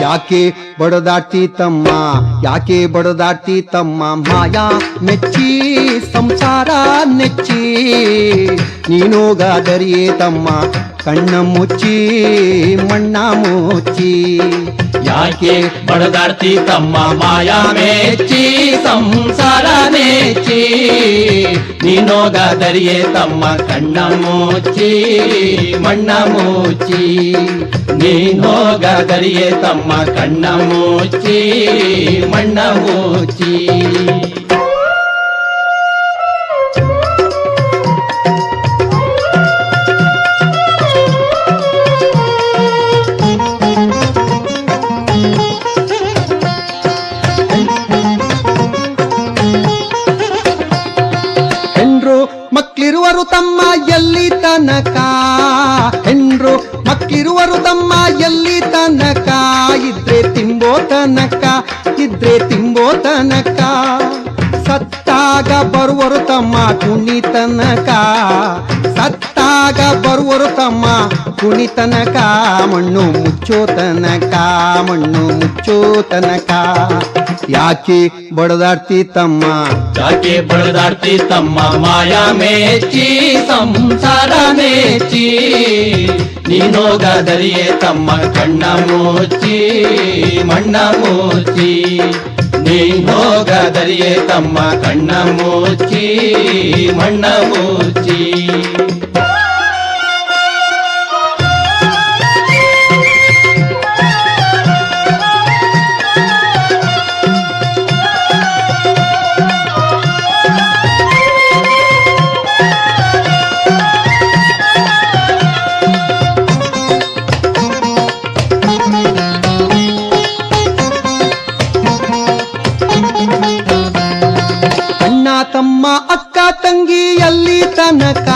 ಯಾಕೆ ಬಡದಾಡ್ತಿ ತಮ್ಮ, ಯಾಕೆ ಬಡದಾಡ್ತಿ ತಮ್ಮ, ಮಾಯಾ ಮೆಚ್ಚಿ ಸಂಸಾರ ನೆಚ್ಚಿ, ನೀನೋಗಾದರಿಯೇ ತಮ್ಮ ಕಣ್ಣ ಮುಚ್ಚಿ ಮಣ್ಣ ಮುಚ್ಚಿ. ಯಾಕೆ ಬಡದಾಡ್ತಿ ತಮ್ಮ, ಮಾಯಾ ಮೆಚ್ಚಿ ಸಂಸಾರ ನೆಚ್ಚಿ, ನೀನೋಗಾದರಿಯೇ ತಮ್ಮ ಕಣ್ಣ ಮುಚ್ಚಿ ಮಣ್ಣ ಮುಚ್ಚಿ, ನೀನೋಗಾದರಿಯೇ ತಮ್ಮ ಕಣ್ಣ ಮುಚ್ಚಿ ಮಣ್ಣ ಮುಚ್ಚಿ. ಮಕ್ಕಳಿರುವರು ತಮ್ಮ ಎಲ್ಲಿ ತನಕ, ಹೆಂಡ್ರು ಮಕ್ಕಳಿರುವರು ತಮ್ಮ ಎಲ್ಲಿ ತನಕ, ಇದ್ರೆ ತಿಂಬೋ ತನಕ, ಇದ್ರೆ ತಿಂಬೋ ತನಕ, ಸತ್ತಾಗ ಬರುವರು ತಮ್ಮ ಕುಣಿ ತನಕ, ಸತ್ತಾಗ ಬರುವರು ತಮ್ಮ ಕುಣಿ ತನಕ, ಮಣ್ಣು ಮುಚ್ಚೋ ತನಕ, ಮಣ್ಣು ಮುಚ್ಚೋ ತನಕ. ಯಾಕೆ ಬಡದಾಡ್ತಿ ತಮ್ಮ, ಯಾಕೆ ಬಡದಾಡ್ತಿ ತಮ್ಮ, ಮಾಯಾ ಮೆಚ್ಚಿ ಸಂಸಾರ ಮೆಚ್ಚಿ, ನೀನೋಗಾದರಿಯೇ ತಮ್ಮ ಕಣ್ಣ ಮುಚ್ಚಿ ಮಣ್ಣ ಮುಚ್ಚಿ, ನೀನೋಗಾದರಿಯೇ ತಮ್ಮ ಕಣ್ಣ ಮುಚ್ಚಿ ಮಣ್ಣ ಮುಚ್ಚಿ. ತಮ್ಮ ಅಕ್ಕ ತಂಗಿ ಎಲ್ಲಿ ತನಕ,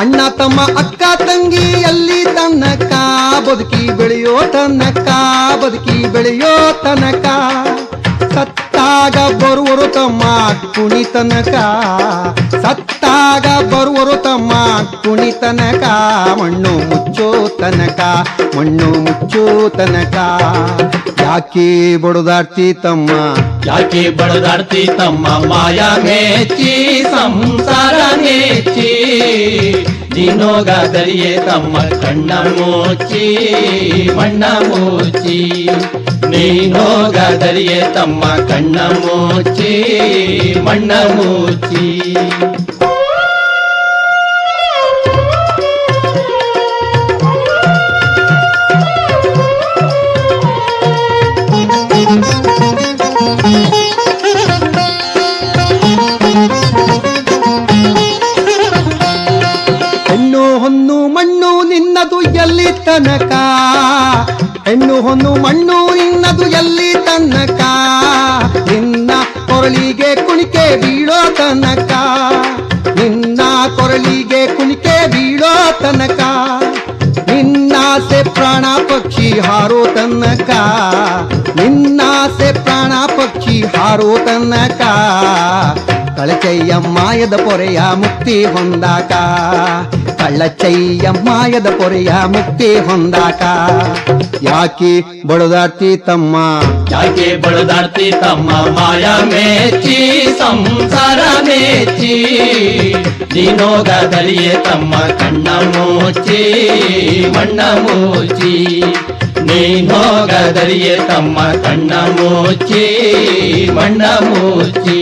ಅಣ್ಣ ತಮ್ಮ ಅಕ್ಕ ತಂಗಿ ಎಲ್ಲಿ ತನಕ, ಬದುಕಿ ಬೆಳೆಯೋ ತನಕ, ಬದುಕಿ ಬೆಳೆಯೋ ತನಕ, ಸತ್ತಾಗ ಬರುವರು ತಮ್ಮ ಕುಣಿ ತನಕ, ಸತ್ತಾಗ ಬರುವರು ತಮ್ಮ ಕುಣಿ ತನಕ, ಮಣ್ಣು ಮುಚ್ಚೋ ತನಕ, ಮಣ್ಣು ಮುಚ್ಚೋ ತನಕ. ಯಾಕೆ ಬಡದಾಡ್ತಿ ತಮ್ಮ, ಯಾಕೆ ಬಡದಾಡ್ತಿ ತಮ್ಮ, ಮಾಯಾ ಮೆಚ್ಚಿ ಸಂಸಾರ ನೆಚ್ಚಿ, ನೀನೋಗಾದರಿಯೇ ತಮ್ಮ ಕಣ್ಣ ಮುಚ್ಚಿ ಮಣ್ಣ ಮುಚ್ಚಿ, ನೀನೋಗಾದರಿಯೇ ತಮ್ಮ ಕಣ್ಣ ಮುಚ್ಚಿ ಮಣ್ಣ ಮುಚ್ಚಿ. ಹೆಣ್ಣು ಹೊನ್ನು ಮಣ್ಣು ನಿನ್ನದು ಎಲ್ಲಿ ತನಕ, ಹೆಣ್ಣು ಹೊನ್ನು ಮಣ್ಣು ನಿನ್ನದು ಎಲ್ಲಿ ತನಕ, ನಿನ್ನ ಕೊರಳಿಗೆ ಕುಣಿಕೆ ಬೀಳೋ ತನಕ, ನಿನ್ನ ಕೊರಳಿಗೆ ಕುಣಿಕೆ ಬೀಳೋ ತನಕ, ನಿನ್ನಾಸೆ ಪ್ರಾಣ ಪಕ್ಷಿ ಹಾರೋ ತನಕ, ನಿನ್ನಾಸೆ ಪ್ರಾಣ ಪಕ್ಷಿ ಹಾರೋ ತನಕ, ಕಳಚಯ್ಯ ಮಾಯದ ಪೊರೆಯ ಮುಕ್ತಿ ಹೊಂದಾಕ, ಕಳ್ಳಚಯ್ಯ ಮಾಯದ ಪೊರೆಯ ಮುಕ್ತಿ ಹೊಂದಾಕ. ಯಾಕೆ ಬಡದಾಡ್ತಿ ತಮ್ಮ, ಯಾಕೆ ಬಡದಾಡ್ತಿ ತಮ್ಮ, ಮಾಯಾ ಮೆಚ್ಚಿ ಸಂಸಾರ ಮೆಚ್ಚಿ, ನೀನೋಗಾದರಿಯೇ ತಮ್ಮ ಕಣ್ಣ ಮುಚ್ಚಿ ಮಣ್ಣ ಮುಚ್ಚಿ, ನೀನೋಗಾದರಿಯೇ ತಮ್ಮ ಕಣ್ಣ ಮುಚ್ಚಿ ಮಣ್ಣ ಮುಚ್ಚಿ.